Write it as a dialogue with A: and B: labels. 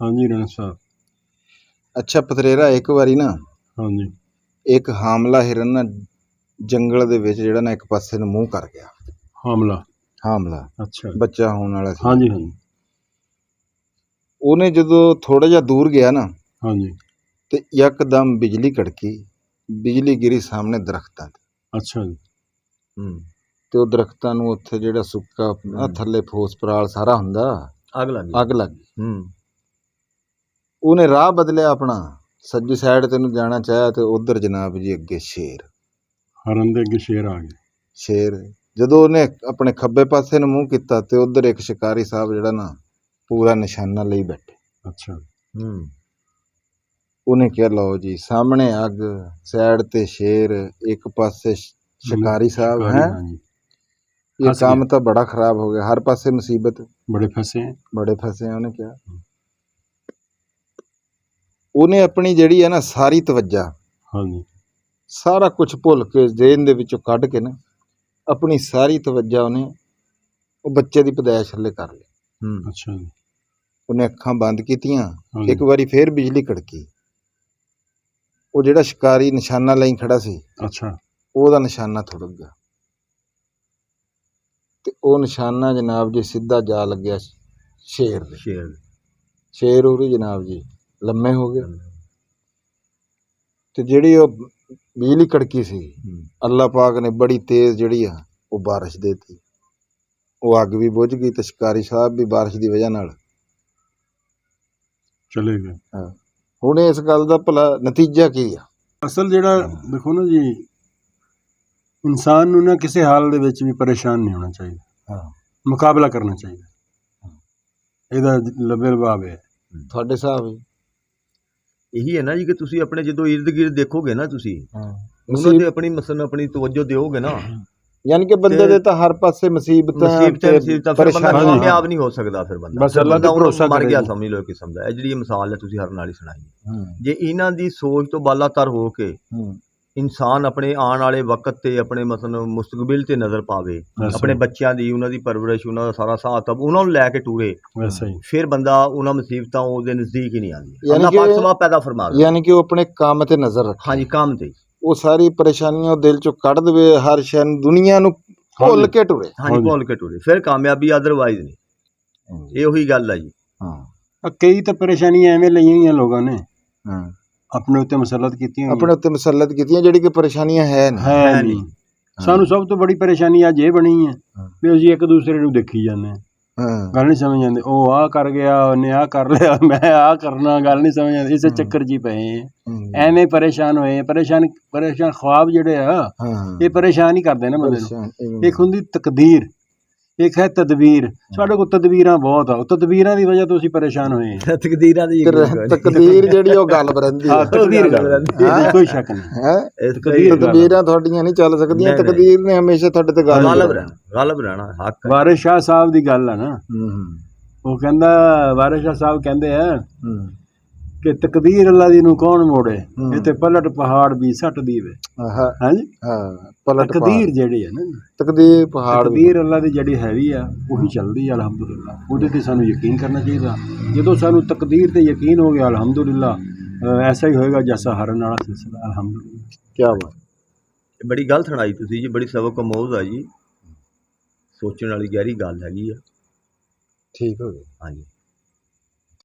A: हाँ जी राणा साहब।
B: ਅੱਛਾ ਪਥਰੇਰਾ ਇੱਕ ਵਾਰੀ ਨਾ
A: हाँ जी।
B: ਇੱਕ ਹਾਮਲਾ ਹਿਰਨ ਨਾ ਜੰਗਲ ਦੇ ਵਿੱਚ ਜਿਹੜਾ ਨਾ ਇੱਕ ਪਾਸੇ ਨੂੰ ਮੂੰਹ ਕਰ ਗਿਆ।
A: हमला।
B: ਹਾਮਲਾ
A: अच्छा।
B: ਬੱਚਾ ਹੋਣ ਵਾਲਾ ਸੀ।
A: हाँ जी हाँ जी।
B: ਉਹਨੇ ਜਦੋਂ ਥੋੜਾ ਜਿਹਾ ਦੂਰ ਗਿਆ ਨਾ
A: हाँ जी।
B: ਤੇ ਯਕਦਮ ਬਿਜਲੀ ਕੜਕੀ, ਬਿਜਲੀ ਗਿਰੀ ਸਾਹਮਣੇ ਦਰਖਤਾਂ ਤੇ।
A: अच्छा जी।
B: ਤੇ ਉਹ ਦਰਖਤਾਂ ਨੂੰ ਉੱਥੇ ਜਿਹੜਾ ਸੁੱਕਾ ਥੱਲੇ ਫੋਸ ਪਰਾਲ ਸਾਰਾ ਹੁੰਦਾ, ਅੱਗ ਲੱਗ ਗਈ। ਉਹਨੇ ਰਾਹ ਬਦਲਿਆ ਆਪਣਾ, ਸੱਜੀ ਸਾਈਡ ਤੇ ਨੂੰ ਜਾਣਾ ਚਾਹਿਆ ਤੇ ਉਧਰ ਜਨਾਬ ਜੀ ਅੱਗੇ ਸ਼ੇਰ।
A: हरन दे अगे शेर आ गए।
B: ਸ਼ੇਰ ਜਦੋਂ ਉਹਨੇ ਆਪਣੇ ਖੱਬੇ ਪਾਸੇ ਨੂੰ ਮੂੰਹ ਕੀਤਾ ਤੇ ਉਧਰ ਇੱਕ ਸ਼ਿਕਾਰੀ ਸਾਹਿਬ ਜਿਹੜਾ ਨਾ ਪੂਰਾ ਨਿਸ਼ਾਨਾ ਲਈ ਬੈਠੇ।
A: अच्छा।
B: ਉਹਨੇ ਕਿਹਾ ਲਓ ਜੀ ਸਾਹਮਣੇ ਅੱਗ, ਸਾਈਡ ਤੇ ਸ਼ੇਰ, ਇੱਕ ਪਾਸੇ ਸ਼ਿਕਾਰੀ ਸਾਹਿਬ ਹੈ।
A: हाँ जी।
B: ਇਹ ਕੰਮ ਤਾਂ ਬੜਾ ਖਰਾਬ ਹੋ ਗਿਆ, ਹਰ ਪਾਸੇ ਮੁਸੀਬਤ,
A: बड़े फंसे हैं।
B: ਬੜੇ ਫਸੇ ਆ। ਉਹਨੇ ਕਿਹਾ ਉਹਨੇ ਆਪਣੀ ਜਿਹੜੀ ਹੈ ਨਾ ਸਾਰੀ ਤਵੱਜਾ,
A: हाँ जी।
B: ਸਾਰਾ ਕੁਝ ਭੁੱਲ ਕੇ ਜ਼ੇਨ ਦੇ ਵਿੱਚੋਂ ਕੱਢ ਕੇ ਨਾ ਆਪਣੀ ਸਾਰੀ ਤਵੱਜਾ ਉਹਨੇ ਉਹ ਬੱਚੇ ਦੀ ਪੈਦਾਇਸ਼ ਥੱਲੇ ਕਰ ਲਈ।
A: अच्छा जी।
B: ਉਹਨੇ ਅੱਖਾਂ ਬੰਦ ਕੀਤੀਆਂ,
A: हाँ जी।
B: ਇੱਕ ਵਾਰੀ ਫੇਰ ਬਿਜਲੀ ਕੜਕੀ। ਉਹ ਜਿਹੜਾ ਸ਼ਿਕਾਰੀ ਨਿਸ਼ਾਨਾ ਲਈ ਖੜਾ ਸੀ,
A: अच्छा।
B: ਉਹਦਾ ਨਿਸ਼ਾਨਾ ਥੁੜਕ ਗਿਆ ਤੇ ਉਹ ਨਿਸ਼ਾਨਾ ਜਨਾਬ ਜੀ ਸਿੱਧਾ ਜਾ ਲੱਗਿਆ ਸ਼ੇਰ ਦੇ। ਸ਼ੇਰ ਉਹਦੀ ਜਨਾਬ ਜੀ ਲੰਮੇ ਹੋ ਗਏ ਤੇ ਜਿਹੜੀ ਉਹ ਬਿਜਲੀ ਕੜਕੀ ਸੀ, ਅੱਲਾ ਪਾਕ ਨੇ ਬੜੀ ਤੇਜ਼ ਜਿਹੜੀ ਆ ਉਹ ਬਾਰਿਸ਼ ਦੇਤੀ। ਉਹ ਅੱਗ ਵੀ ਬੁਝ ਗਈ ਤੇ ਸ਼ਿਕਾਰੀ ਸਾਹਿਬ ਵੀ ਬਾਰਿਸ਼ ਦੀ ਵਜ੍ਹਾ ਨਾਲ
A: चले गए।
B: ਹਾਂ। ਹੁਣ ਇਸ ਗੱਲ ਦਾ ਭਲਾ ਨਤੀਜਾ ਕੀ ਆ?
A: ਅਸਲ ਜਿਹੜਾ ਦੇਖੋ ਨਾ ਜੀ, ਇਨਸਾਨ ਨੂੰ ਨਾ ਕਿਸੇ ਹਾਲ ਦੇ ਵਿੱਚ ਵੀ ਪਰੇਸ਼ਾਨ ਨਹੀਂ ਹੋਣਾ ਚਾਹੀਦਾ।
B: ਹਾਂ।
A: ਮੁਕਾਬਲਾ ਕਰਨਾ ਚਾਹੀਦਾ। ਇਹਦਾ ਲੱਭੇ ਲਵਾਬ ਹੈ।
B: ਤੁਹਾਡੇ ਹਿਸਾਬ
C: ਇਹੀ ਹੈ ਨਾ ਜੀ ਕਿ ਤੁਸੀਂ ਆਪਣੇ ਜਦੋਂ ਇਰਦ ਗਿਰਦ ਦੇਖੋਗੇ ਨਾ, ਤੁਸੀਂ ਉਹਨਾਂ
B: ਮੁਸੀਬਤ,
C: ਤੇ ਆਪਣੀ ਮਸਲ ਆਪਣੀ ਤਵੱਜੋ ਦਿਓਗੇ ਨਾ,
B: ਯਾਨੀ ਕਿ ਬੰਦੇ ਦੇ ਤਾਂ ਹਰ ਪਾਸੇ ਮੁਸੀਬਤਾਂ
C: ਮੁਸੀਬਤਾਂ ਫਿਰ ਬੰਦਾ
A: ਪਰੇਸ਼ਾਨੀ।
C: ਕਾਮਯਾਬ ਨਹੀਂ ਹੋ ਸਕਦਾ। ਫਿਰ ਬੰਦਾ
A: ਬਸ ਅੱਲਾ ਤੇ ਭਰੋਸਾ
C: ਮਰ ਗਿਆ
A: ਕਰੇ।
C: ਸਮਝ ਲਓ ਕਿਸਮ ਦਾ। ਇਹ ਜਿਹੜੀ ਮਿਸਾਲ ਹੈ ਤੁਸੀਂ ਹਰ ਨਾਲ ਹੀ ਸੁਣਾਈ, ਜੇ ਇਹਨਾਂ ਦੀ ਸੋਚ ਤੋਂ ਬਾਲਾਤਰ ਹੋ ਕੇ ਇਨਸਾਨ ਆਪਣੇ ਆਉਣ ਵਾਲੇ ਵਕਤ ਤੇ ਆਪਣੇ ਮਸਲ ਮੁਸਤਕਬਿਲ ਤੇ ਨਜ਼ਰ ਪਾਵੇ, ਆਪਣੇ ਬੱਚਿਆਂ ਦੀ, ਉਹਨਾਂ ਦੀ ਪਰਵਰਿਸ਼, ਉਹਨਾਂ ਦਾ ਸਾਰਾ ਹਿਸਾਬ ਉਹਨਾਂ ਨੂੰ ਲੈ ਕੇ ਟੂਰੇ,
A: ਵੈਸਾ ਹੀ
C: ਫਿਰ ਬੰਦਾ ਉਹਨਾਂ ਮੁਸੀਬਤਾਂ ਉਹਦੇ ਨਜ਼ਦੀਕ ਹੀ ਨਹੀਂ ਆਉਂਦੀਆਂ। ਅੱਲਾਹ ਪਾਕ ਸਵਾਬ ਪੈਦਾ ਫਰਮਾ ਦੇ।
B: ਯਾਨੀ ਕਿ ਉਹ ਆਪਣੇ ਕੰਮ ਤੇ ਨਜ਼ਰ ਰੱਖੇ।
C: ਹਾਂਜੀ, ਕੰਮ ਤੇ
B: ਉਹ ਸਾਰੀ ਪਰੇਸ਼ਾਨੀਆਂ ਉਹ ਦਿਲ ਚੋਂ ਕੱਢ ਦੇਵੇ, ਹਰ ਸ਼ੈ ਨੂੰ, ਦੁਨੀਆ ਨੂੰ ਭੁੱਲ ਕੇ ਟੁਰੇ।
C: ਹਾਂਜੀ, ਭੁੱਲ ਕੇ ਟੂਰੇ, ਫਿਰ ਕਾਮਯਾਬੀ, ਅਦਰਵਾਈਜ਼ ਨਹੀਂ। ਇਹ ਉਹੀ ਗੱਲ ਆ ਜੀ।
B: ਹਾਂ।
A: ਕਈ ਤਾਂ ਪਰੇਸ਼ਾਨੀਆਂ ਐਵੇਂ ਲਈਆਂ ਹੋਈਆਂ ਲੋਕਾਂ ਨੇ,
B: ਹਾਂ।
A: ਆਪਣੇ ਉੱਤੇ ਮੁਸੱਲਤ ਕੀਤੀਆਂ,
B: ਆਪਣੇ ਉੱਤੇ ਮੁਸੱਲਤ ਕੀਤੀਆਂ ਜਿਹੜੀ ਕਿ ਪਰੇਸ਼ਾਨੀਆਂ ਹੈ
A: ਨਹੀਂ। ਸਾਨੂੰ ਸਭ ਤੋਂ ਬੜੀ ਪਰੇਸ਼ਾਨੀ ਅੱਜ ਇਹ ਬਣੀ ਹੈ ਵੀ ਅਸੀਂ ਇੱਕ ਦੂਸਰੇ ਨੂੰ ਦੇਖੀ ਜਾਂਦੇ ਹਾਂ, ਗੱਲ ਨਹੀਂ ਸਮਝ ਆਉਂਦੀ। ਉਹ ਆਹ ਕਰ ਗਿਆ, ਉਹਨੇ ਆਹ ਕਰ ਲਿਆ, ਮੈਂ ਆਹ ਕਰਨਾ, ਗੱਲ ਨਹੀਂ ਸਮਝ ਆਉਂਦੀ। ਇਸੇ ਚੱਕਰ 'ਚ ਹੀ ਪਏ ਐਵੇਂ ਪਰੇਸ਼ਾਨ ਹੋਏ। ਪਰੇਸ਼ਾਨ ख्वाब ਜਿਹੜੇ ਆ ਇਹ ਪਰੇਸ਼ਾਨ ਹੀ ਕਰਦੇ ਨੇ ਬੰਦੇ ਨੂੰ। ਇੱਕ ਹੁੰਦੀ ਤਕਦੀਰ, ਇੱਕ ਹੈ ਤਦਬੀਰ। ਸਾਡੇ ਕੋਲ ਤਦਬੀਰਾਂ ਬਹੁਤ ਆ, ਉਹ ਤਦਬੀਰਾਂ ਦੀ ਵਜ੍ਹਾ ਤੋਂ ਅਸੀਂ ਪਰੇਸ਼ਾਨ ਹੋਏ।
C: ਤਕਦੀਰਾਂ ਦੀ
B: ਤਕਦੀਰ ਜਿਹੜੀ ਉਹ ਗੱਲ ਬਰੰਦੀ ਹੈ,
A: ਕੋਈ ਸ਼ੱਕ ਨਹੀਂ
B: ਹੈ। ਤਕਦੀਰਾਂ ਤੁਹਾਡੀਆਂ ਨਹੀਂ ਚੱਲ ਸਕਦੀਆਂ, ਤਕਦੀਰ ਨੇ ਹਮੇਸ਼ਾ ਤੁਹਾਡੇ ਤੇ
C: ਗਾਲਬ ਰਹਿਣਾ। ਹੱਕ
A: ਵਾਰਿਸ ਸ਼ਾਹ ਸਾਹਿਬ ਦੀ ਗੱਲ ਆ ਨਾ, ਉਹ ਕਹਿੰਦਾ, ਵਾਰਿਸ ਸ਼ਾਹ ਸਾਹਿਬ ਕਹਿੰਦੇ ਆ ਕਿ ਤਕਦੀਰ ਅੱਲਾ ਦੀ ਨੂੰ ਕੌਣ ਮੋੜੇ, ਇਹ ਤੇ ਪਲਟ ਪਹਾੜ ਵੀ ਸੱਟਦੀ ਵੇ। ਹਾਂਜੀ, ਤਕਦੀਰ ਜਿਹੜੀ ਹੈ ਨਾ,
B: ਤਕਦੀਰ ਪਹਾੜ,
A: ਤਕਦੀਰ ਅੱਲਾ ਦੀ ਜਿਹੜੀ ਹੈਗੀ ਆ ਉਹੀ ਚੱਲਦੀ ਆ। ਅਲਹਮਦੁਲਿਲਾ, ਉਹਦੇ ਤੇ ਸਾਨੂੰ ਯਕੀਨ ਕਰਨਾ ਚਾਹੀਦਾ। ਜਦੋਂ ਸਾਨੂੰ ਤਕਦੀਰ ਤੇ ਯਕੀਨ ਹੋ ਗਿਆ, ਅਲਹਮਦੁਲਿਲਾ ਐਸਾ ਹੀ ਹੋਏਗਾ ਜੈਸਾ ਹਰਨ ਵਾਲਾ ਸਿਲਸਿਲਾ। ਅਲਹਮਦੁਲਿਲਾ।
B: ਕਿਆ ਬਾਤ,
C: ਬੜੀ ਗੱਲ ਸੁਣਾਈ ਤੁਸੀਂ ਜੀ, ਬੜੀ ਸਬਕ ਅਮੋਜ਼ ਆ ਜੀ, ਸੋਚਣ ਵਾਲੀ ਗਹਿਰੀ ਗੱਲ ਹੈਗੀ ਆ।
B: ਠੀਕ ਹੋ ਗਿਆ।
C: ਹਾਂਜੀ।